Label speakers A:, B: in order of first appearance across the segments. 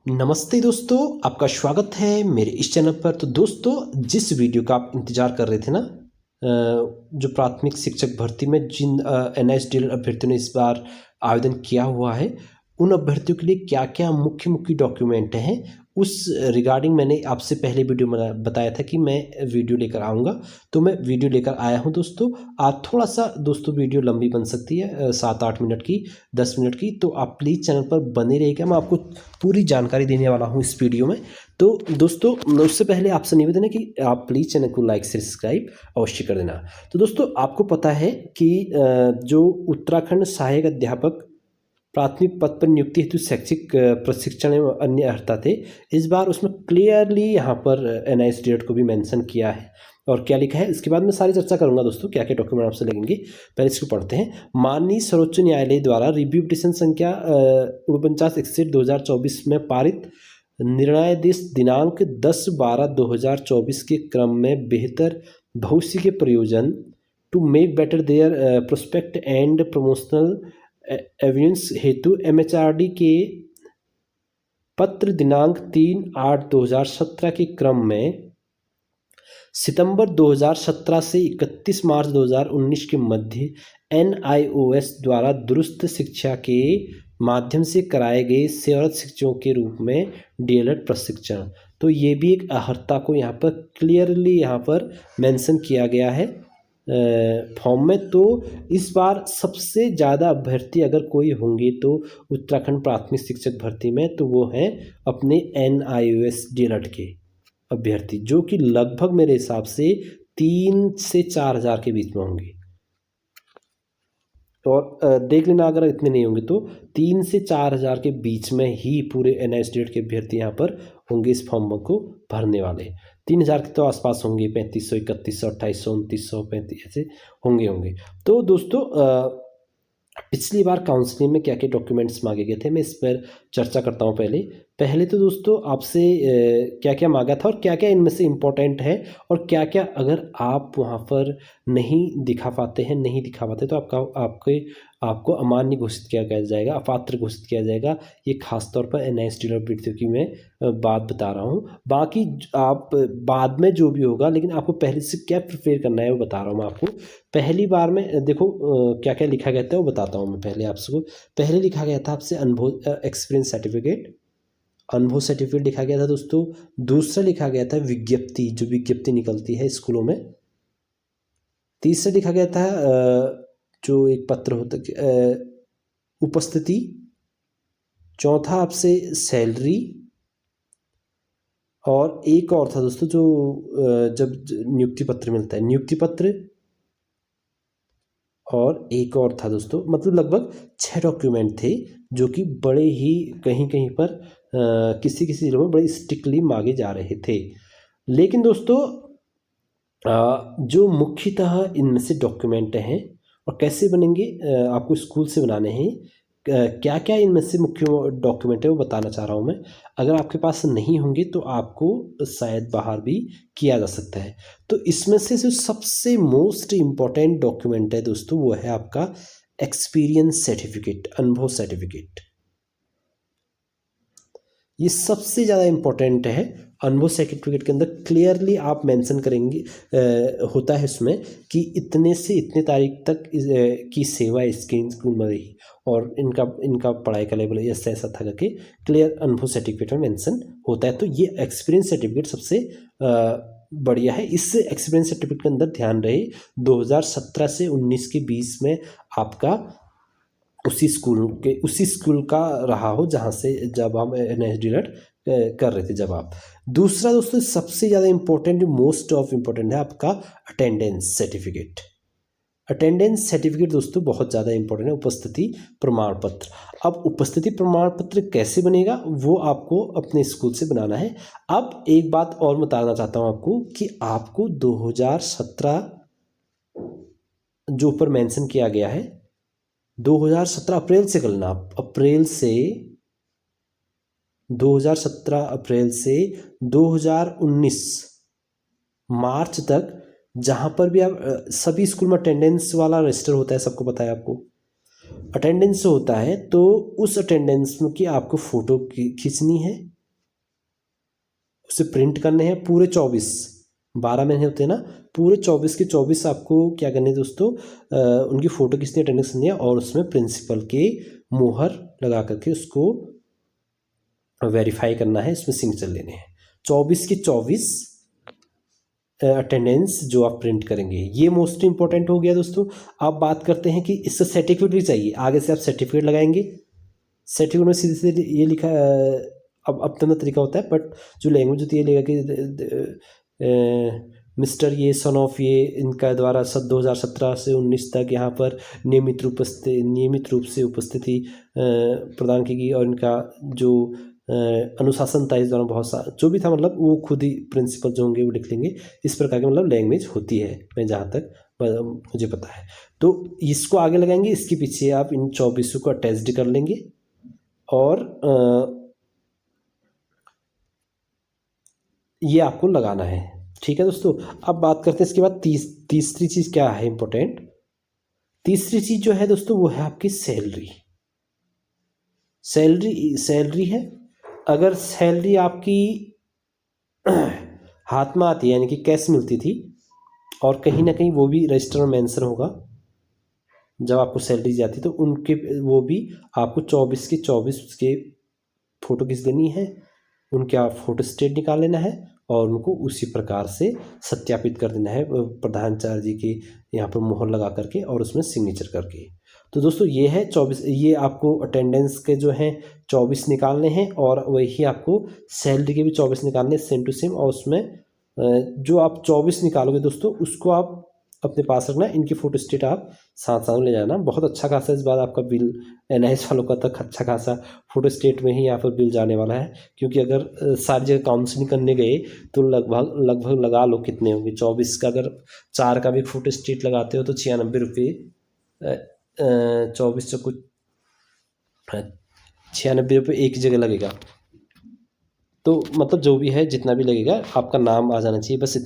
A: नमस्ते दोस्तों, आपका स्वागत है मेरे इस चैनल पर। तो दोस्तों, जिस वीडियो का आप इंतज़ार कर रहे थे ना, जो प्राथमिक शिक्षक भर्ती में जिन एनएसडीएल अभ्यर्थियों ने इस बार आवेदन किया हुआ है, उन अभ्यर्थियों के लिए क्या क्या मुख्य मुख्य डॉक्यूमेंट हैं, उस रिगार्डिंग मैंने आपसे पहले वीडियो में बताया था कि मैं वीडियो लेकर आऊँगा। तो मैं वीडियो लेकर आया हूँ दोस्तों। आज थोड़ा सा दोस्तों वीडियो लंबी बन सकती है, 7-8 मिनट की, 10 मिनट की, तो आप प्लीज़ चैनल पर बने रहिएगा। मैं आपको पूरी जानकारी देने वाला हूँ इस वीडियो में। तो दोस्तों, उससे पहले आपसे निवेदन है कि आप प्लीज़ चैनल को लाइक से सब्सक्राइब अवश्य कर देना। तो दोस्तों, आपको पता है कि जो उत्तराखंड सहायक अध्यापक प्राथमिक पद पर नियुक्ति हेतु शैक्षिक प्रशिक्षण एवं अन्य अर्हता थे, इस बार उसमें क्लियरली यहाँ पर एनआईएसडीएल को भी मेंशन किया है। और क्या लिखा है इसके बाद मैं सारी चर्चा करूंगा दोस्तों, क्या क्या डॉक्यूमेंट आपसे लगेंगे। पहले इसको पढ़ते हैं। माननीय सर्वोच्च न्यायालय द्वारा रिव्यू पिटीशन संख्या 49/61/2024 में पारित निर्णयादेश दिनांक 10/12/2024 के क्रम में बेहतर भविष्य के प्रयोजन to make better their prospect and promotional evidence हेतु एमएचआरडी के पत्र दिनांक 3/8/2017 के क्रम में सितंबर 2017 से 31 मार्च 2019 के मध्य एनआईओएस द्वारा दुरुस्त शिक्षा के माध्यम से कराए गए सेवारत शिक्षकों के रूप में डीएलएड प्रशिक्षण। तो ये भी एक अर्हता को यहाँ पर क्लियरली यहाँ पर मेंशन किया गया है फॉर्म में। तो इस बार सबसे ज़्यादा अभ्यर्थी अगर कोई होंगे तो उत्तराखंड प्राथमिक शिक्षक भर्ती में, तो वो हैं अपने एनआईओएस डीएलएड के अभ्यर्थी, जो कि लगभग मेरे हिसाब से 3 से 4 हज़ार के बीच में होंगे। और देख लेना, अगर इतने नहीं होंगे तो 3 से 4 हज़ार के बीच में ही पूरे एनआईएसडीएल के अभ्यर्थी यहाँ पर होंगे इस फॉर्म को भरने वाले। 3,000 के तो आसपास होंगे, 3500, 3100, 2800, 2900, 35 ऐसे होंगे। तो दोस्तों, पिछली बार काउंसलिंग में क्या क्या डॉक्यूमेंट्स मांगे गए थे, मैं इस पर चर्चा करता हूँ। पहले तो दोस्तों, आपसे क्या क्या मांगा था और क्या क्या इनमें से इम्पोर्टेंट है, और क्या क्या अगर आप वहाँ पर नहीं दिखा पाते तो आपको अमान्य घोषित किया जाएगा, अपात्र घोषित किया जाएगा। ये खास तौर पर एनआईएसडीएल अभ्यर्थियों की मैं बात बता रहा हूँ। बाकी आप बाद में जो भी होगा, लेकिन आपको पहले से क्या प्रिपेयर करना है वो बता रहा हूँ मैं आपको। पहली बार में देखो क्या क्या लिखा गया था वो बताता हूँ मैं पहले आपको। पहले लिखा गया था आपसे अनुभव एक्सपीरियंस सर्टिफिकेट लिखा गया था दोस्तों। दूसरा लिखा गया था विज्ञप्ति, जो विज्ञप्ति निकलती है स्कूलों में। तीसरा लिखा गया था जो एक पत्र होता उपस्थिति। चौथा आपसे सैलरी। और एक और था दोस्तों, जो जब नियुक्ति पत्र मिलता है, नियुक्ति पत्र। और एक और था दोस्तों, मतलब लगभग 6 डॉक्यूमेंट थे, जो कि बड़े ही कहीं कहीं पर किसी जिलों में बड़े स्ट्रिक्टली मांगे जा रहे थे। लेकिन दोस्तों, जो मुख्यतः इनमें से डॉक्यूमेंट हैं और कैसे बनेंगे, आपको स्कूल से बनाने हैं। क्या क्या इनमें से मुख्य डॉक्यूमेंट है वो बताना चाह रहा हूँ मैं। अगर आपके पास नहीं होंगे तो आपको शायद बाहर भी किया जा सकता है। तो इसमें से जो सबसे मोस्ट इम्पॉर्टेंट डॉक्यूमेंट है दोस्तों, वो है आपका एक्सपीरियंस सर्टिफिकेट, अनुभव सर्टिफिकेट। ये सबसे ज़्यादा इम्पोर्टेंट है। अनुभव सर्टिफिकेट के अंदर क्लियरली आप मेंशन करेंगे, होता है इसमें कि इतने से इतने तारीख तक की सेवा इसके स्कूल में रही, और इनका पढ़ाई का लेवल ऐसा था करके क्लियर अनुभव सर्टिफिकेट में मेंशन होता है। तो ये एक्सपीरियंस सर्टिफिकेट सबसे बढ़िया है। इस एक्सपीरियंस सर्टिफिकेट के अंदर ध्यान रहे 2017 से 19 के बीच में आपका उसी स्कूल का रहा हो जहाँ से जब हम एनआईएसडीएल कर रहे थे जब आप। दूसरा दोस्तों, सबसे ज़्यादा इम्पोर्टेंट, मोस्ट ऑफ इम्पोर्टेंट है आपका अटेंडेंस सर्टिफिकेट। अटेंडेंस सर्टिफिकेट दोस्तों बहुत ज़्यादा इंपॉर्टेंट है, उपस्थिति प्रमाण पत्र। अब उपस्थिति प्रमाण पत्र कैसे बनेगा वो आपको अपने स्कूल से बनाना है। अब एक बात और बताना चाहता हूँ आपको कि आपको 2017 जो ऊपर मेंशन किया गया है, 2017 अप्रैल से करना। आप 2017 अप्रैल से 2019 मार्च तक, जहाँ पर भी आप सभी स्कूल में अटेंडेंस वाला रजिस्टर होता है, सबको पता है आपको अटेंडेंस होता है। तो उस अटेंडेंस की आपको फ़ोटो खींचनी है उसे प्रिंट करने हैं पूरे 24, 12 महीने होते हैं ना, पूरे 24 के 24 आपको क्या करने हैं दोस्तों, उनकी फ़ोटो खींचनी है, अटेंडेंस करनी है और उसमें प्रिंसिपल के मुहर लगा करके उसको वेरीफाई करना है, इसमें सिग्नेचर लेने हैं। 24 के 24 अटेंडेंस जो आप प्रिंट करेंगे, ये मोस्ट इंपॉर्टेंट हो गया दोस्तों। अब बात करते हैं कि इससे सर्टिफिकेट भी चाहिए, आगे से आप सर्टिफिकेट लगाएंगे। सर्टिफिकेट में सीधे सीधे ये लिखा, अब अपना तरीका होता है, बट जो लैंग्वेज होती है लिखा कि मिस्टर ये सन ऑफ ये, इनका द्वारा 2017 से 19 तक यहाँ पर नियमित रूप से उपस्थिति प्रदान की गई और इनका जो अनुशासन था इस दौरान बहुत सा जो भी था, मतलब वो खुद ही प्रिंसिपल जो होंगे वो लिख लेंगे। इस प्रकार की मतलब लैंग्वेज होती है, मैं जहाँ तक मुझे पता है। तो इसको आगे लगाएंगे, इसके पीछे आप इन 24 को अटैच्ड कर लेंगे और ये आपको लगाना है। ठीक है दोस्तों। अब बात करते हैं इसके बाद तीसरी चीज़ क्या है इम्पोर्टेंट। तीसरी चीज़ जो है दोस्तों वो है आपकी सैलरी। सैलरी है, अगर सैलरी आपकी हाथ में आती है यानी कि कैश मिलती थी, और कहीं ना कहीं वो भी रजिस्टर में मेंशन होगा जब आपको सैलरी जाती, तो उनके वो भी आपको 24 के 24 उसके फ़ोटो खींच देनी है, उनके आप फ़ोटो स्टेट निकाल लेना है और उनको उसी प्रकार से सत्यापित कर देना है प्रधानाचार्य जी के यहाँ पर मुहर लगा करके और उसमें सिग्नेचर करके। तो दोस्तों ये है 24, ये आपको अटेंडेंस के जो हैं 24 निकालने हैं और वही आपको सैलरी के भी 24 निकालने सेम टू सेम। और उसमें जो आप 24 निकालोगे दोस्तों उसको आप अपने पास रखना, इनकी फ़ोटो स्टेट आप साथ साथ ले जाना। बहुत अच्छा खासा इस बार आपका बिल NIS वालों का तक अच्छा खासा फ़ोटो स्टेट में ही यहाँ पर बिल जाने वाला है, क्योंकि अगर सारी जगह काउंसलिंग करने गए तो लगभग लगा लो कितने होंगे, 24 का अगर 4 का भी फ़ोटो स्टेट लगाते हो तो 96 रुपये, 24 से कुछ 96 रुपये एक ही जगह लगेगा। तो मतलब जो भी है जितना भी लगेगा आपका नाम आ जाना चाहिए, बस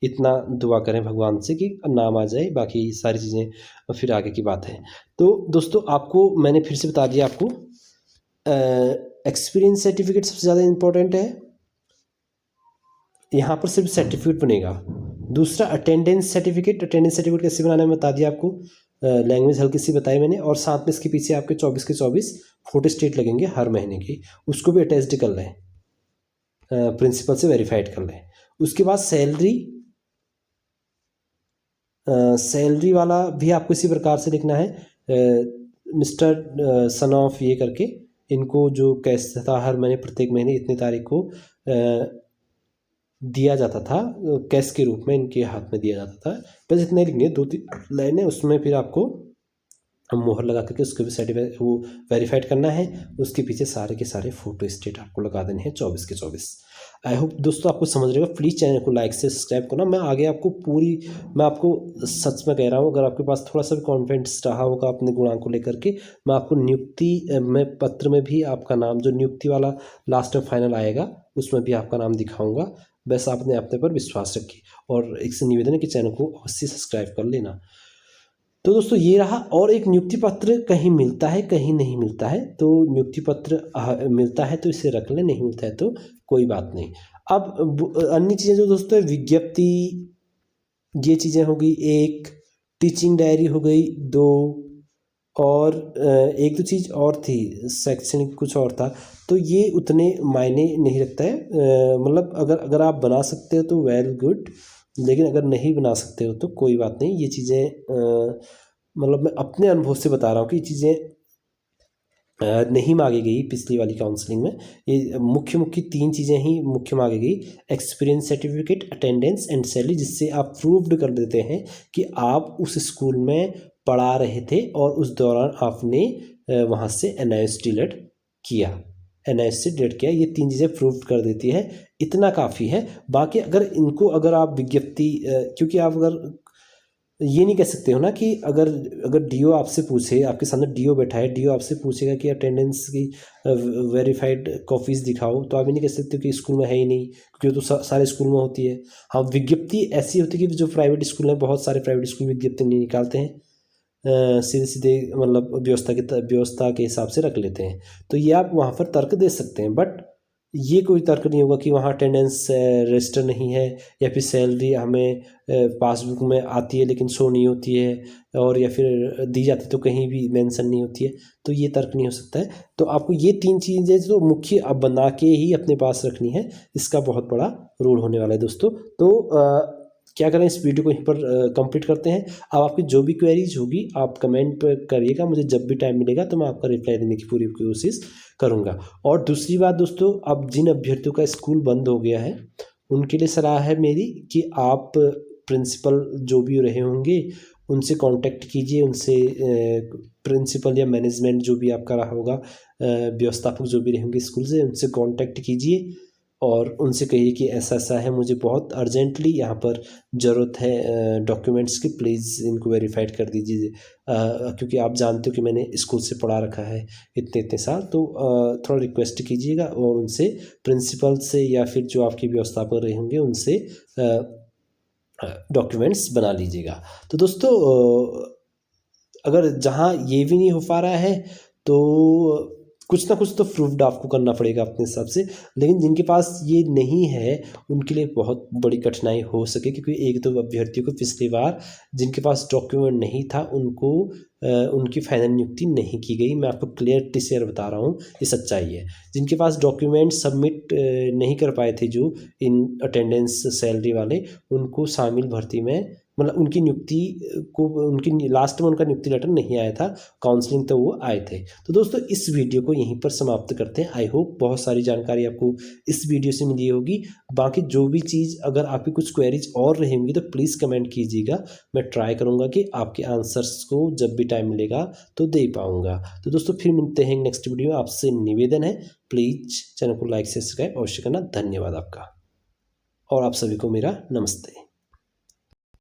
A: इतना दुआ करें भगवान से कि नाम आ जाए, बाकी सारी चीज़ें फिर आगे की बात है। तो दोस्तों आपको मैंने फिर से बता दिया, आपको एक्सपीरियंस सर्टिफिकेट सबसे ज़्यादा इम्पोर्टेंट है, यहाँ पर सिर्फ सर्टिफिकेट बनेगा। दूसरा अटेंडेंस सर्टिफिकेट कैसे बनाना है मैं बता दिया आपको, लैंग्वेज हल्की सी बताई मैंने, और साथ में इसके पीछे आपके 24 के 24 फोटो स्टेट लगेंगे हर महीने की, उसको भी अटैच्ड कर लें, प्रिंसिपल से वेरीफाइड कर लें। उसके बाद सैलरी वाला भी आपको इसी प्रकार से लिखना है, मिस्टर सन ऑफ ये करके इनको जो कैश था हर महीने प्रत्येक महीने इतनी तारीख को दिया जाता था, कैश के रूप में इनके हाथ में दिया जाता था। बस इतने लिखेंगे, 2-3 लाइनें, उसमें फिर आपको मोहर लगा करके उसको भी सर्टिफाई वो वेरीफाइड करना है। उसके पीछे सारे के सारे फ़ोटो स्टेट आपको लगा देने हैं 24 के 24। आई होप दोस्तों आपको समझ रहे हो। प्लीज़ चैनल को लाइक से सब्सक्राइब करना। मैं आगे आपको मैं आपको सच में कह रहा हूँ, अगर आपके पास थोड़ा सा भी कॉन्फिडेंस रहा होगा अपने गुणांक को लेकर के, मैं आपको नियुक्ति में पत्र में भी आपका नाम, जो नियुक्ति वाला लास्ट में फाइनल आएगा उसमें भी आपका नाम दिखाऊंगा। बस आपने अपने पर विश्वास रखिए और एक से निवेदन है कि चैनल को अवश्य सब्सक्राइब कर लेना। तो दोस्तों ये रहा। और एक नियुक्ति पत्र कहीं मिलता है कहीं नहीं मिलता है, तो नियुक्ति पत्र मिलता है तो इसे रख लें, नहीं मिलता है तो कोई बात नहीं। अब अन्य चीज़ें जो दोस्तों विज्ञप्ति, ये चीज़ें हो गई, एक टीचिंग डायरी हो गई, 2 और एक दो चीज़ और थी, शैक्षणिक कुछ और था, तो ये उतने मायने नहीं रखता है। मतलब अगर आप बना सकते हो तो वेल गुड, लेकिन अगर नहीं बना सकते हो तो कोई बात नहीं। ये चीज़ें मतलब मैं अपने अनुभव से बता रहा हूँ कि ये चीज़ें नहीं मांगी गई पिछली वाली काउंसलिंग में। ये मुख्य 3 चीज़ें ही मुख्य मांगी गई, experience certificate, attendance and salary, जिससे आप प्रूव्ड कर देते हैं कि आप उस स्कूल में पढ़ा रहे थे और उस दौरान आपने वहाँ से NIS डिलीट किया, ये 3 चीज़ें प्रूव कर देती है, इतना काफ़ी है। बाकी अगर आप विज्ञप्ति, क्योंकि आप अगर ये नहीं कह सकते हो ना कि अगर DO आपसे पूछे, आपके सामने DO बैठा है, DO आपसे पूछेगा कि अटेंडेंस की वेरीफाइड कॉपीज़ दिखाओ, तो आप ये नहीं कह सकते कि स्कूल में है ही नहीं, क्योंकि तो सारे स्कूल में होती है। हाँ, विज्ञप्ति ऐसी होती है कि जो प्राइवेट स्कूल हैं, बहुत सारे प्राइवेट स्कूल विज्ञप्ति नहीं निकालते हैं, सीधे मतलब व्यवस्था के हिसाब से रख लेते हैं, तो ये आप वहाँ पर तर्क दे सकते हैं। बट ये कोई तर्क नहीं होगा कि वहाँ अटेंडेंस रजिस्टर नहीं है, या फिर सैलरी हमें पासबुक में आती है लेकिन शो नहीं होती है, और या फिर दी जाती तो कहीं भी मेंशन नहीं होती है। तो ये तर्क नहीं हो सकता है। तो आपको ये 3 चीज़ें जो मुख्य अब बना के ही अपने पास रखनी है, इसका बहुत बड़ा रोल होने वाला है दोस्तों। तो क्या करें, इस वीडियो को यहीं पर कंप्लीट करते हैं। अब आपकी जो भी क्वेरीज होगी आप कमेंट पर करिएगा, मुझे जब भी टाइम मिलेगा तो मैं आपका रिप्लाई देने की पूरी कोशिश करूँगा। और दूसरी बात दोस्तों, अब जिन अभ्यर्थियों का स्कूल बंद हो गया है उनके लिए सलाह है मेरी कि आप प्रिंसिपल जो भी रहे होंगे उनसे कांटेक्ट कीजिए, उनसे प्रिंसिपल या मैनेजमेंट जो भी आपका रहा होगा, व्यवस्थापक जो भी रहेंगे स्कूल से, उनसे कांटेक्ट कीजिए और उनसे कहिए कि ऐसा ऐसा है, मुझे बहुत अर्जेंटली यहाँ पर ज़रूरत है डॉक्यूमेंट्स की, प्लीज़ इनको वेरीफाइड कर दीजिए। क्योंकि आप जानते हो कि मैंने स्कूल से पढ़ा रखा है इतने इतने साल, तो थोड़ा रिक्वेस्ट कीजिएगा और उनसे, प्रिंसिपल से या फिर जो आपके व्यवस्थापक रहे होंगे उनसे डॉक्यूमेंट्स बना लीजिएगा। तो दोस्तों अगर जहाँ ये भी नहीं हो पा रहा है तो कुछ ना कुछ तो प्रूव्ड आपको करना पड़ेगा अपने हिसाब से। लेकिन जिनके पास ये नहीं है उनके लिए बहुत बड़ी कठिनाई हो सके, क्योंकि एक दो अभ्यर्थियों को पिछली बार जिनके पास डॉक्यूमेंट नहीं था उनको उनकी फाइनल नियुक्ति नहीं की गई। मैं आपको क्लियरिटी से बता रहा हूँ, ये सच्चाई है। जिनके पास डॉक्यूमेंट सबमिट नहीं कर पाए थे जो इन अटेंडेंस सैलरी वाले, उनको शामिल भर्ती में, मतलब उनकी नियुक्ति को, उनकी लास्ट में उनका नियुक्ति लेटर नहीं आया था, काउंसलिंग तो वो आए थे। तो दोस्तों इस वीडियो को यहीं पर समाप्त करते हैं। आई होप बहुत सारी जानकारी आपको इस वीडियो से मिली होगी। बाकी जो भी चीज़, अगर आपकी कुछ क्वेरीज और रहेंगी तो प्लीज़ कमेंट कीजिएगा, मैं ट्राई करूँगा कि आपके आंसर्स को जब भी टाइम मिलेगा तो दे पाऊँगा। तो दोस्तों फिर मिलते हैं नेक्स्ट वीडियो में। आपसे निवेदन है, प्लीज़ चैनल को लाइक से सब्सक्राइब अवश्य करना। धन्यवाद आपका, और आप सभी को मेरा नमस्ते।